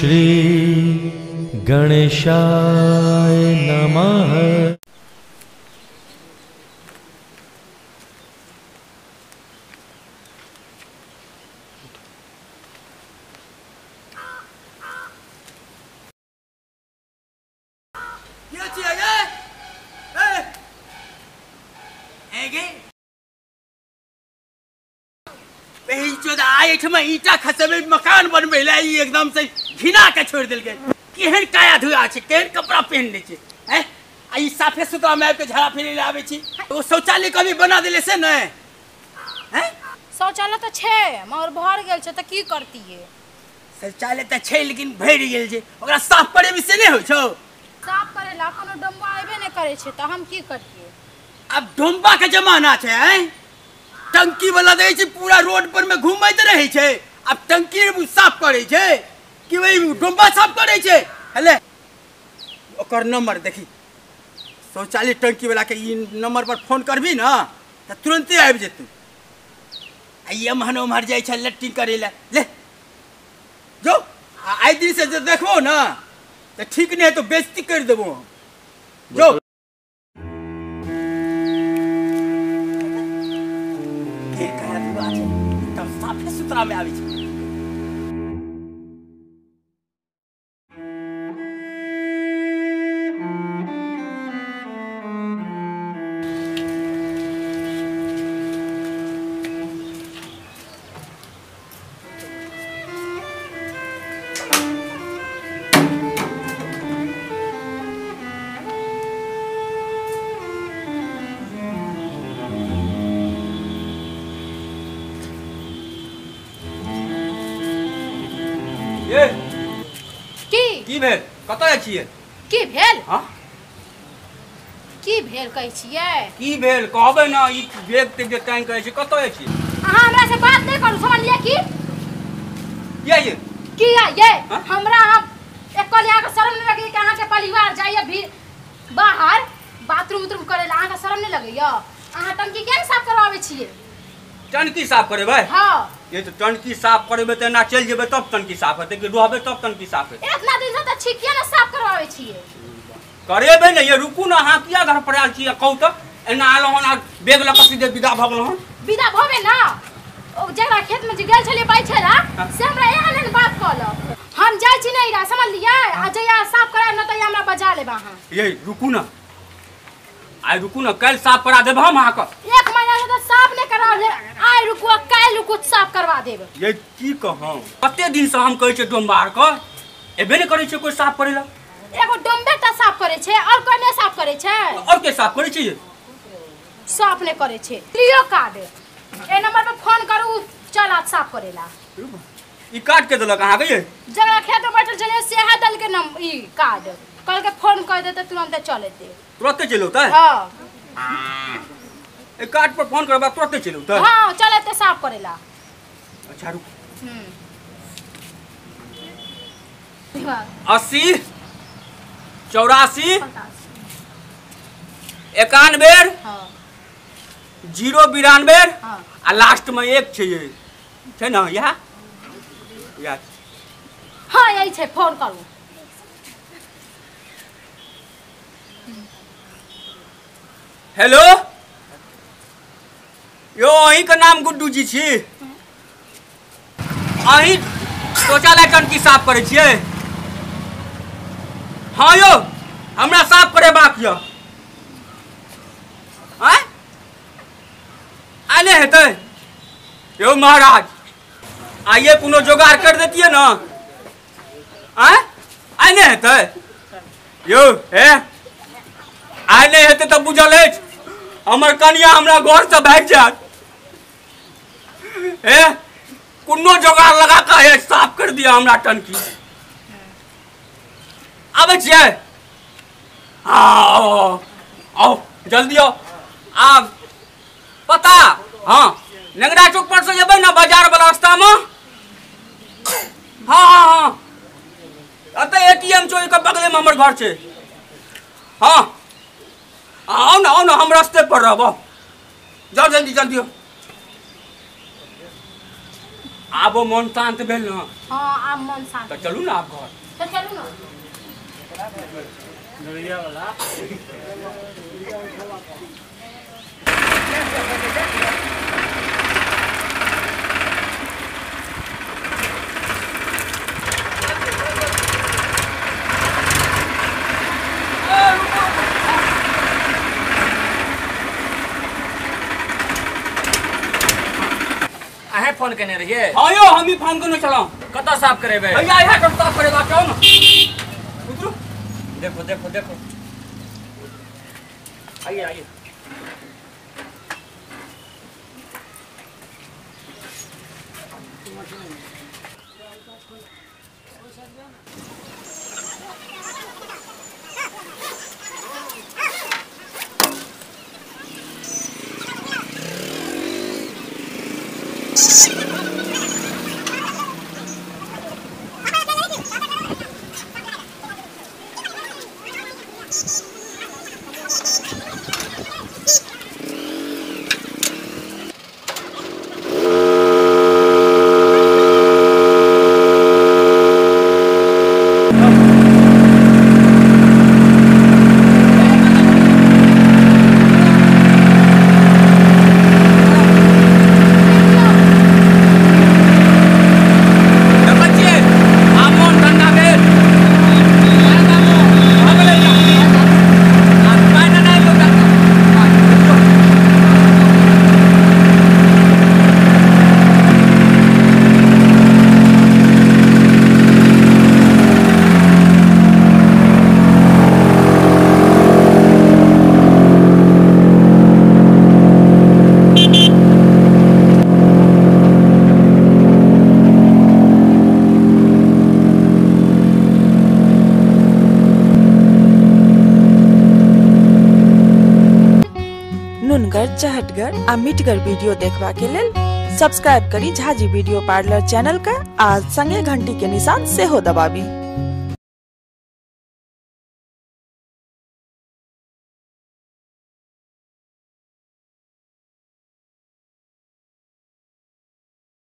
श्री गणेशाय नमः। ईटा खसबे मकान बनबे एकदम से घिना के छोड़ दिल गए। केहन काया धुआ छे, केहन कपड़ा पहन ले छे, हैं आई साफे सुथरा में के झाड़ा फिरे लावे छी। तो शौचालय कभी बना देले से न हैं? शौचालय तो छे मगर भर गेल छे त की करतीए। शौचालय तो छे लेकिन भर गेल छे, ओकरा साफ करे भी से नहीं हो छो। साफ करे ला कोनो डम्बा आबे नहीं करे छे त हम की करिए। अब डम्बा के जमाना छे, हैं टंकी वाला दे छे पूरा रोड पर में घूमैत रहे छे। अब टंकी साफ करे छे कि वही डम्बा साफ करे छे। हेले ओकर नंबर देखी, शौचालय टंकी वाला के ई नंबर पर फोन करबी ना त तुरंत आबि जेतू। आइए महनो मर जाय छे लट्टिंग करे ले जो आई दिन से जो देखबो ना तो ठीक नहीं है तो बेइज्जती कर देबो जो। साफे सुथरा में आवे छे। की भेल कतय छियै? की भेल? हां की भेल कहै छियै? की भेल कहबै ना। ई बेग ते जे कान कहै छै कतय छियै? अहाँ हमरा से बात नहीं करू, समझलिए की? ये की ये हमरा हम एकल यहाँ के शर्म नहीं लगे कि अहाँ के परिवार जाइए भी बाहर बाथरूम उथरूम करे ला। अहाँ के शर्म नहीं लगैया? अहाँ टंकी केन साफ करवावे छियै? टंकी साफ करेबै? हां ये तो टंकी साफ करेबै त ना चल जेबै तब टंकी साफ हेतै कि रहबै तब टंकी साफ हेतै। इतना दिन से त छिकिया ना साफ करवावे छियै। करेबै ने ये रुकू ना। अहाँ किया घर पर आयल छियै कहू त? एना आलो हन बेग लक सीधे विदा भ गेलौ हन। विदा भबे ना ओ जकरा खेत में जे गेल छलिए बैठे ला से हमरा एहन बात कहल। हम जाय छी नहीं रा, समझ लिया? आ जया साफ कराय न त हमरा बजा लेबा। अहाँ ये रुकू ना, आइ रुकू ना, कल साफ करा देब हम अहाँ के। एक महीना से तो साफ नहीं करा दे। आइ रुकू कल रुकू साफ करवा देब। ये की कहूं कते दिन से हम कहै छै डोमबार क एबे नहीं करै छै कोई साफ करे ला। एगो डम्बे त साफ करे छै और कोई नहीं साफ करे छै। और के साफ करे छै? ये साफ नहीं करे छै। लियो कार्ड ए नंबर पे फोन करू चल आज साफ करेला। ई काट के देलक अहाँ के? ये जकरा खेत में बैठल छलिए सेहा दल के नंबर ई कार्ड कल के फोन कर देते तुरंत चल एते। तुरंत चल होता है? हां ए कार्ड पर फोन करबा तुरंत चल होता है? हां चल एते साफ करेला। अच्छा रुक 80 80 84 91 हां 092 हां आ लास्ट में एक छै। ये छै ना यह याद? हां यही छै, फोन करू। हेलो यो अहीं के नाम गुड्डू जी छी? अहीं शौचालय टंकी साफ करे छियै? हाँ यो हमरा साफ करेबाक य। आय आने हेतै यो महाराज आइए कोनो जोगाड़ कर देतिए ना। आय आने हेतै यो हे आइ नहीं हेतै तऽ बुझल अछि हमर कनिया हमरा घर से भाग जायत। हे कोनो जोगाड़ लगा के साफ कर दिया हमरा टंकी। आबै छियै? आओ आओ जल्दी आओ। आब पता हाँ नेंगरा चौक पर से जेबै ना बाजार वाला रास्ता में। हाँ हाँ हाँ अतः एटीएम चोरी के बगले में हमर घर छै। हाँ आओ ना हम रास्ते पर रहब। जाओ जल्दी जल्दी हो। आब वो मन शांत भेल न। हाँ आब मन शांत। तो चलू ना आप घर। तो चलू ना। अहे फोन करने रहिए। हाँ यो हम ही फोन करने चला। कता साफ करेबे? भैया यहाँ कर साफ करेगा क्यों ना? उतरो। देखो देखो देखो। आइए आइए। नुनगर, चहटगर आ मिटगर वीडियो देखबा के लेल सब्सक्राइब करी झाजी वीडियो पार्लर चैनल का आ संगे घंटी के निशान से हो दबाबी।